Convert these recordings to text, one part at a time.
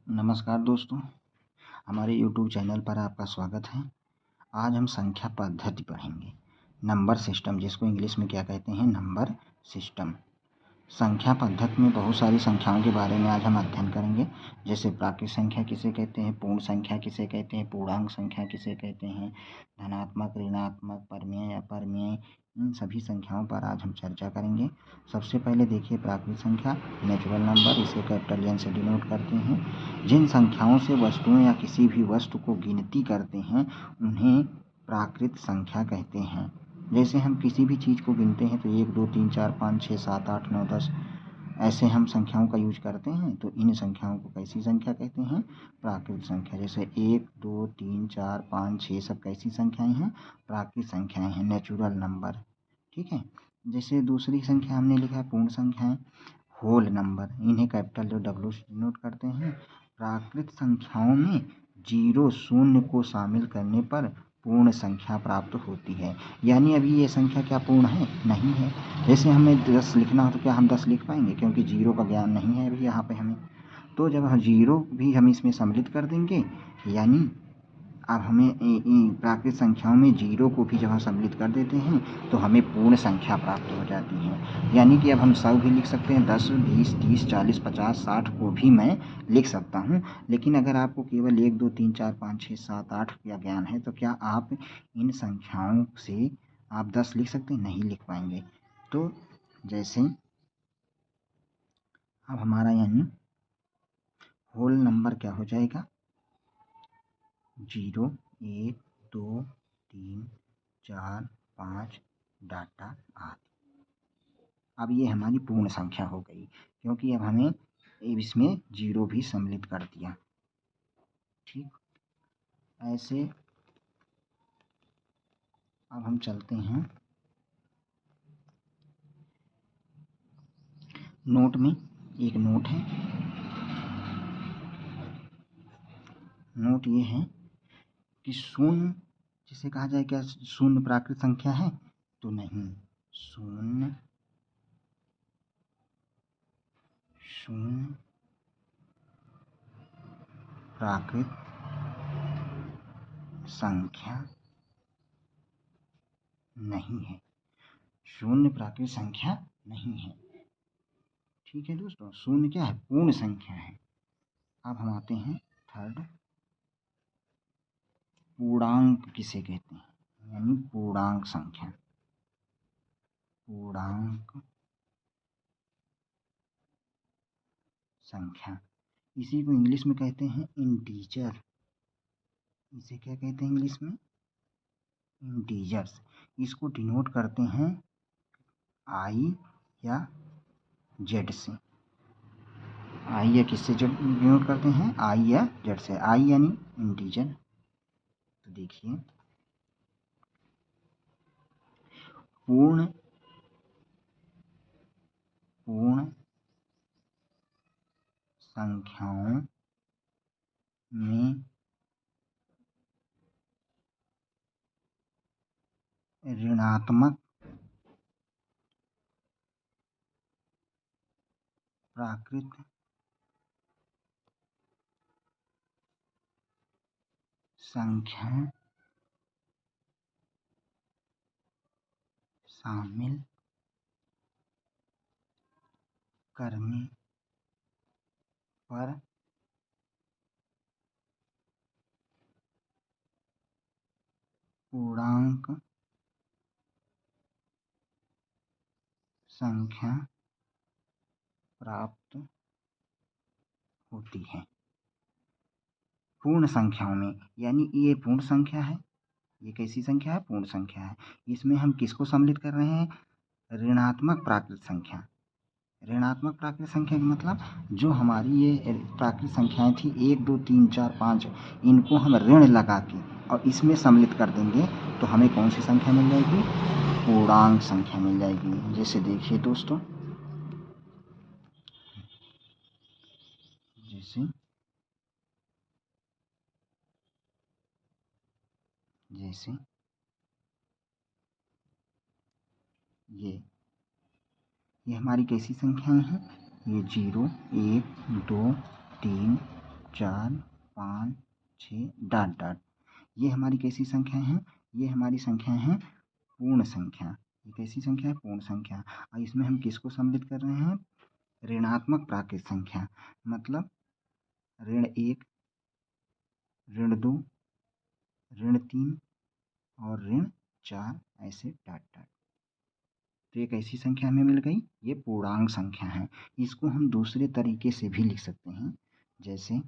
नमस्कार दोस्तों, हमारे YouTube चैनल पर आपका स्वागत है। आज हम संख्या पद्धति पढ़ेंगे। नंबर सिस्टम, जिसको इंग्लिश में क्या कहते हैं, नंबर सिस्टम। संख्या पद्धति में बहुत सारी संख्याओं के बारे में आज हम अध्ययन करेंगे। जैसे प्राकृत संख्या किसे कहते हैं, पूर्ण संख्या किसे कहते हैं, पूर्णांक संख्या किसे कहते हैं, धनात्मक, ऋणात्मक, परमेय, अपरमेय, इन सभी संख्याओं पर आज हम चर्चा करेंगे। सबसे पहले देखिए प्राकृत संख्या, नेचुरल नंबर, इसे कैपिटल एन से डिनोट करते हैं। जिन संख्याओं से वस्तुओं या किसी भी वस्तु को गिनती करते हैं उन्हें प्राकृत संख्या कहते हैं। जैसे हम किसी भी चीज़ को गिनते हैं तो 1 2 3 4 5 6 7 8 9 10 ऐसे हम संख्याओं का यूज करते हैं। तो इन संख्याओं को कैसी संख्या कहते हैं, प्राकृत संख्या। जैसे 1 2 3 4 5 6 सब कैसी संख्याएं हैं, प्राकृत संख्याएं हैं, नेचुरल नंबर। ठीक है। जैसे दूसरी संख्या हमने लिखा है पूर्ण संख्याएं, होल नंबर, इन्हें कैपिटल जो डब्ल्यू से डिनोट करते हैं। प्राकृत संख्याओं में 0 शून्य को शामिल करने पर पूर्ण संख्या प्राप्त होती है। यानी अभी ये संख्या क्या पूर्ण है, नहीं है। जैसे हमें 10 लिखना हो तो क्या हम 10 लिख पाएंगे, क्योंकि 0 का ज्ञान नहीं है अभी यहाँ पे हमें। तो जब 0 भी हम इसमें सम्मिलित कर देंगे, यानी अब हमें प्राकृत संख्याओं में 0 को भी जब हम सम्मिलित कर देते हैं तो हमें पूर्ण संख्या प्राप्त हो जाती है। यानी कि अब हम 100 भी लिख सकते हैं, 10 20 30 40 50 60 को भी मैं लिख सकता हूँ। लेकिन अगर आपको केवल 1 2 3 4 5 6 7 8 का ज्ञान है तो क्या आप इन संख्याओं से आप 10 लिख सकते हैं, नहीं लिख पाएंगे। तो जैसे अब हमारा यानी होल नंबर क्या हो जाएगा, 0 1 2 3 4 5 डाटा आदि। अब ये हमारी पूर्ण संख्या हो गई, क्योंकि अब हमें इसमें 0 भी सम्मिलित कर दिया। ठीक, ऐसे अब हम चलते हैं नोट में। एक नोट है, नोट ये है कि शून्य जिसे कहा जाए, क्या शून्य प्राकृत संख्या है, तो नहीं। शून्य प्राकृत संख्या नहीं है। शून्य प्राकृत संख्या नहीं है। ठीक है दोस्तों, शून्य क्या है, पूर्ण संख्या है। अब हम आते हैं थर्ड, पूर्णांक किसे कहते हैं, यानी पूर्णांक संख्या। पूर्णांक संख्या, इसी को इंग्लिश में कहते हैं इंटीजर। इसे क्या कहते हैं इंग्लिश में, इंटीजर्स। इसको डिनोट करते हैं आई या जेड से। आई या किससे डिनोट करते हैं, आई या जेड से। आई यानी इंटीजर। तो देखिए पूर्ण संख्याओं में ऋणात्मक प्राकृत संख्या शामिल करने पर पूर्णांक संख्या प्राप्त होती है। पूर्ण संख्याओं में, यानी ये पूर्ण संख्या है। ये कैसी संख्या है, पूर्ण संख्या है। इसमें हम किसको सम्मिलित कर रहे हैं, ऋणात्मक प्राकृत संख्या। ऋणात्मक प्राकृत संख्या का मतलब जो हमारी ये प्राकृत संख्याएं थी 1 2 3 4 5, इनको हम ऋण लगा के और इसमें सम्मिलित कर देंगे तो हमें कौन सी संख्या मिल जाएगी, पूर्णांक संख्या मिल जाएगी। जैसे देखिए दोस्तों, जैसे ये हमारी कैसी संख्याएं हैं, ये 0 1 2 3 4 5 6 डॉट डॉट। ये हमारी कैसी संख्या है? ये हमारी संख्या है पूर्ण संख्या। ये कैसी संख्या है? पूर्ण संख्या। और इसमें हम किसको सम्मिलित कर रहे हैं? ऋणात्मक प्राकृत संख्या, मतलब ऋण 1, ऋण 2, ऋण 3 और ऋण 4, ऐसे डॉट डॉट। तो एक ऐसी संख्या हमें मिल गई, ये पूर्णांक संख्या है। इसको हम दूसरे तरीके से भी लिख सकते हैं, जैसे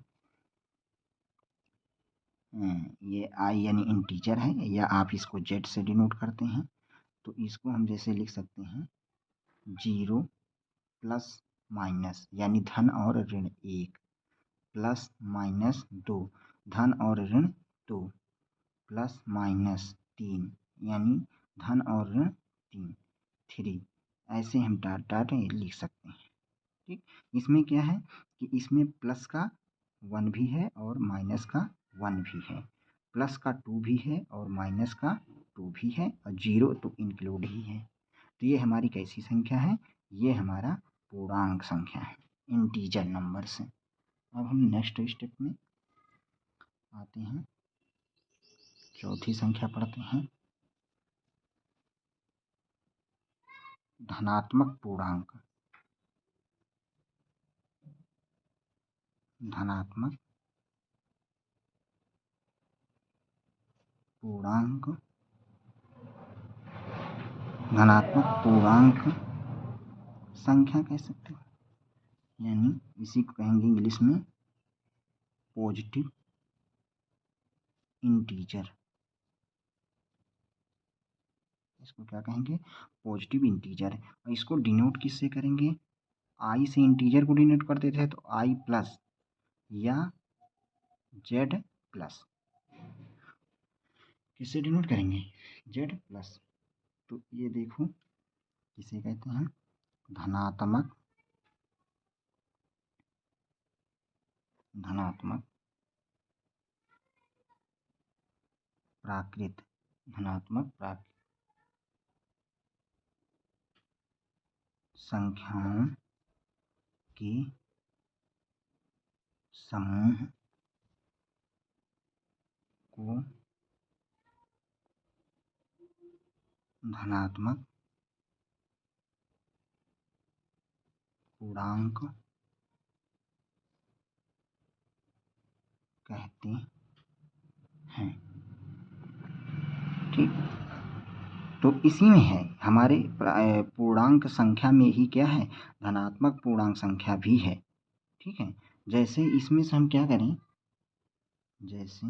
ये आई यानी इंटीजर है, या आप इसको जेड से डिनोट करते हैं। तो इसको हम जैसे लिख सकते हैं 0 प्लस माइनस यानी धन और ऋण 1, प्लस माइनस 2 धन और ऋण 2, प्लस माइनस 3 यानी धन और ऋण 3, ऐसे हम डॉट डॉट लिख सकते हैं। ठीक, इसमें क्या है कि इसमें प्लस का 1 भी है और माइनस का 1 भी है, प्लस का 2 भी है और माइनस का 2 भी है, और 0 तो इंक्लूड ही है। तो ये हमारी कैसी संख्या है? ये हमारा पूर्णांक संख्या है, इंटीजर नंबर से। अब हम नेक्स्ट स्टेप में आते हैं, चौथी संख्या पढ़ते हैं, धनात्मक पूर्णांक। धनात्मक पूर्णांक, धनात्मक पूर्णांक संख्या कह सकते हैं, यानी इसी को कहेंगे इंग्लिश में पॉजिटिव इंटीजर। इसको क्या कहेंगे? Positive integer. और इसको डिनोट किससे करेंगे? आई से इंटीजर को डिनोट करते थे तो आई प्लस या जेड प्लस। किससे डिनोट करेंगे? Z plus. तो ये देखो किसे कहते हैं? धनात्मक प्राकृत, धनात्मक प्राकृत संख्याओं के समूह को धनात्मक पूर्णांक कहते हैं। ठीक, तो इसी में है हमारे पूर्णांक संख्या में ही क्या है? धनात्मक पूर्णांक संख्या भी है। ठीक है, जैसे इसमें से हम क्या करें, जैसे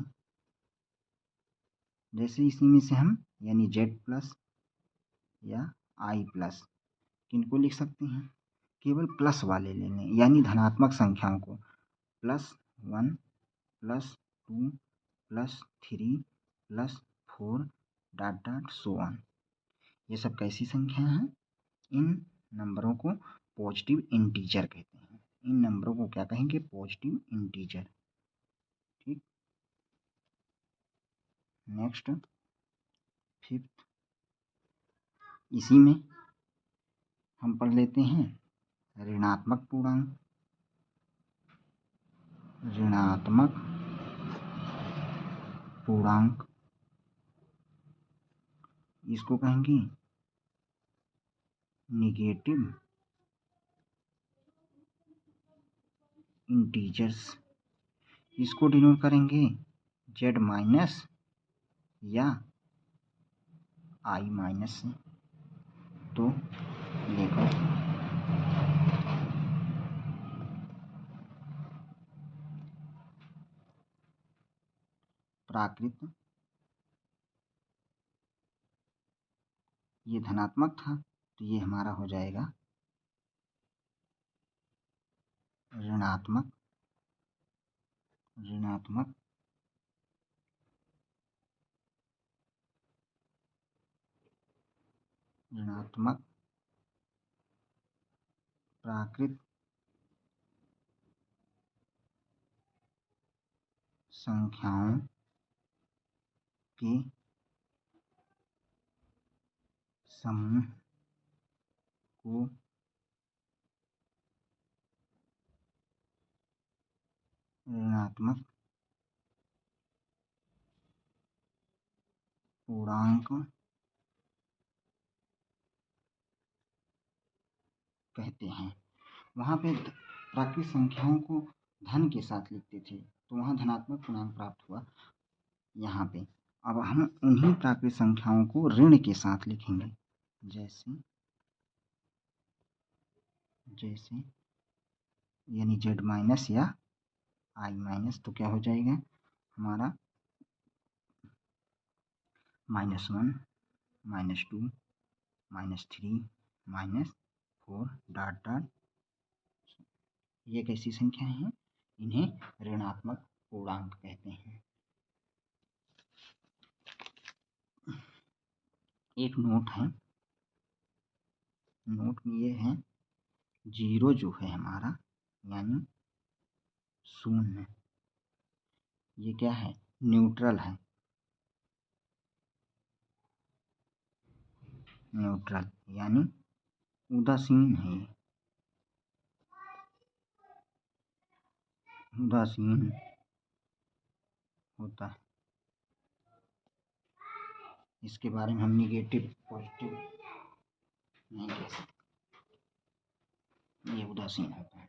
इसी में से हम यानी जेड प्लस या आई प्लस किनको लिख सकते हैं? केवल प्लस वाले ले लें, यानी धनात्मक संख्याओं को +1 +2 +3 +4 डॉट डॉट सो ऑन। ये सब कैसी संख्या हैं? इन नंबरों को पॉजिटिव इंटीजर कहते हैं। इन नंबरों को क्या कहेंगे? Positive integer. ठीक, नेक्स्ट फिफ्थ, इसी में हम पढ़ लेते हैं ऋणात्मक पूर्णांक। ऋणात्मक पूर्णांक इसको कहेंगे निगेटिव इंटीजर्स। इसको डिनोट करेंगे जेड माइनस या आई माइनस से। तो देखो प्राकृत, ये धनात्मक था तो ये हमारा हो जाएगा ऋणात्मक। ऋणात्मक ऋणात्मक प्राकृत संख्याओं के समूह को ऋणात्मक पूर्णांक कहते हैं। वहाँ पे प्राकृत संख्याओं को धन के साथ लिखते थे, तो वहाँ धनात्मक पूर्णांक प्राप्त हुआ यहाँ पे। अब हम उन्हीं प्राकृत संख्याओं को ऋण के साथ लिखेंगे, जैसे यानी z माइनस या i माइनस, तो क्या हो जाएगा हमारा -1 -2 -3 -4 डॉट डॉट। ये कैसी संख्याएं हैं? इन्हें ऋणात्मक पूर्णांक कहते हैं। एक नोट है, नोट में ये है 0 जो है हमारा यानी 0, ये क्या है? न्यूट्रल है, न्यूट्रल यानी उदासीन है, उदासीन होता है। इसके बारे में हम निगेटिव पॉजिटिव नहीं कह सकते, ये उदासीन होता है।